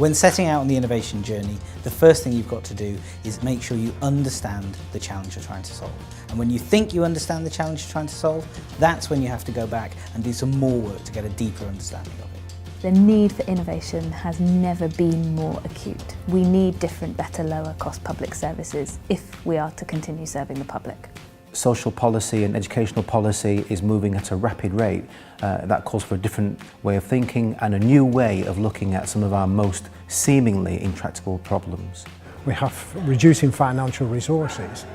When setting out on the innovation journey, the first thing you've got to do is make sure you understand the challenge you're trying to solve. And when you think you understand the challenge you're trying to solve, that's when you have to go back and do some more work to get a deeper understanding of it. The need for innovation has never been more acute. We need different, better, lower cost public services if we are to continue serving the public. Social policy and educational policy is moving at a rapid rate. That calls for a different way of thinking and a new way of looking at some of our most seemingly intractable problems. We have reducing financial resources.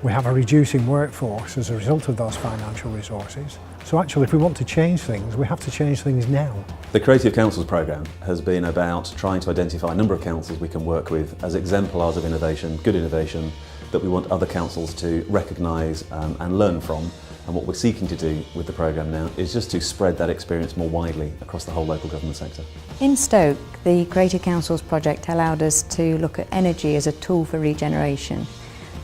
We have a reducing workforce as a result of those financial resources. So actually, if we want to change things, we have to change things now. The Creative Councils programme has been about trying to identify a number of councils we can work with as exemplars of innovation, good innovation, that we want other councils to recognise and learn from. And what we're seeking to do with the programme now is just to spread that experience more widely across the whole local government sector. In Stoke, the Creative Councils project allowed us to look at energy as a tool for regeneration.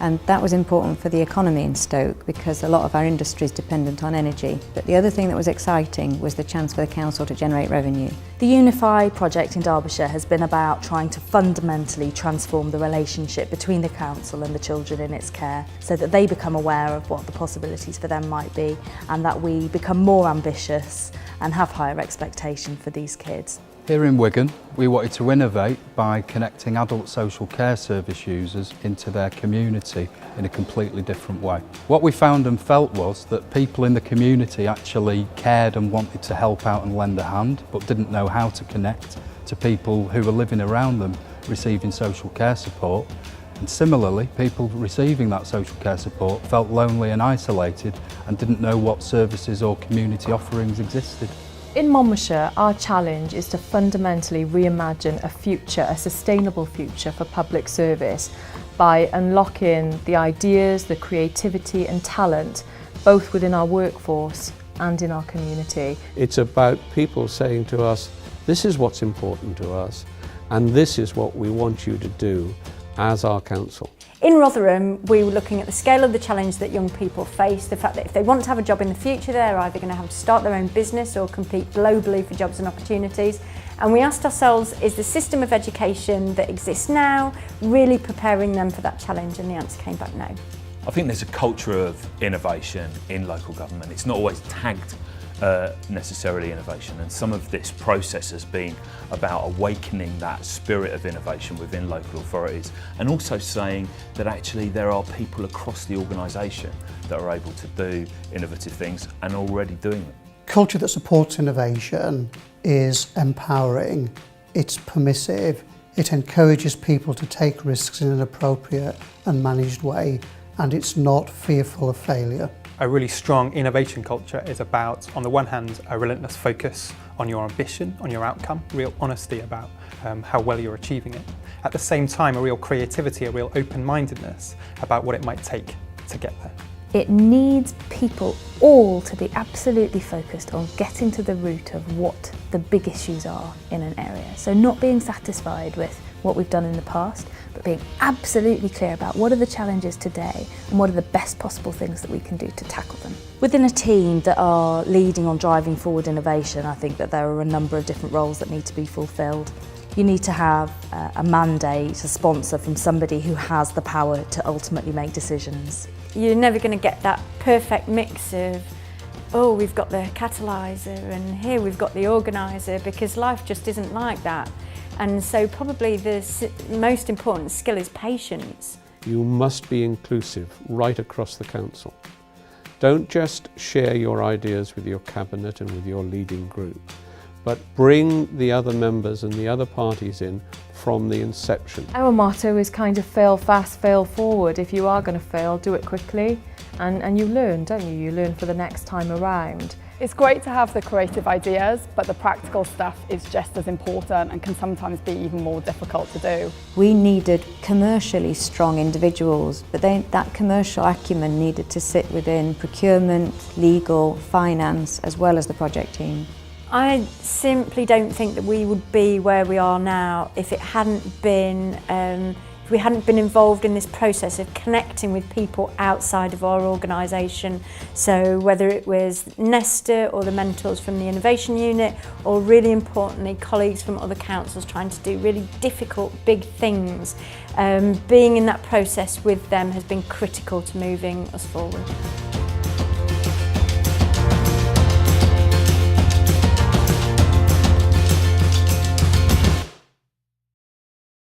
And that was important for the economy in Stoke because a lot of our industry is dependent on energy. But the other thing that was exciting was the chance for the council to generate revenue. The Unify project in Derbyshire has been about trying to fundamentally transform the relationship between the council and the children in its care so that they become aware of what the possibilities for them might be and that we become more ambitious and have higher expectation for these kids. Here in Wigan, we wanted to innovate by connecting adult social care service users into their community in a completely different way. What we found and felt was that people in the community actually cared and wanted to help out and lend a hand, but didn't know how to connect to people who were living around them receiving social care support. And similarly, people receiving that social care support felt lonely and isolated and didn't know what services or community offerings existed. In Monmouthshire, our challenge is to fundamentally reimagine a future, a sustainable future for public service by unlocking the ideas, the creativity and talent, both within our workforce and in our community. It's about people saying to us, this is what's important to us, and this is what we want you to do as our council. In Rotherham, we were looking at the scale of the challenge that young people face, the fact that if they want to have a job in the future, they're either going to have to start their own business or compete globally for jobs and opportunities. And we asked ourselves, is the system of education that exists now really preparing them for that challenge? And the answer came back no. I think there's a culture of innovation in local government. It's not always tagged necessarily innovation, and some of this process has been about awakening that spirit of innovation within local authorities and also saying that actually there are people across the organisation that are able to do innovative things and already doing them. Culture that supports innovation is empowering, it's permissive, it encourages people to take risks in an appropriate and managed way, and it's not fearful of failure. A really strong innovation culture is about, on the one hand, a relentless focus on your ambition, on your outcome, real honesty about how well you're achieving it. At the same time, a real creativity, a real open-mindedness about what it might take to get there. It needs people all to be absolutely focused on getting to the root of what the big issues are in an area. So not being satisfied with what we've done in the past, but being absolutely clear about what are the challenges today and what are the best possible things that we can do to tackle them. Within a team that are leading on driving forward innovation, I think that there are a number of different roles that need to be fulfilled. You need to have a mandate, a sponsor from somebody who has the power to ultimately make decisions. You're never going to get that perfect mix of, oh, we've got the catalyser and here we've got the organiser, because life just isn't like that. And so probably the most important skill is patience. You must be inclusive right across the council. Don't just share your ideas with your cabinet and with your leading group, but bring the other members and the other parties in from the inception. Our motto is kind of fail fast, fail forward. If you are going to fail, do it quickly and you learn, don't you? You learn for the next time around. It's great to have the creative ideas, but the practical stuff is just as important and can sometimes be even more difficult to do. We needed commercially strong individuals, but that commercial acumen needed to sit within procurement, legal, finance, as well as the project team. I simply don't think that we would be where we are now if it hadn't been If we hadn't been involved in this process of connecting with people outside of our organisation, so whether it was Nesta or the mentors from the Innovation Unit, or really importantly colleagues from other councils trying to do really difficult big things, being in that process with them has been critical to moving us forward.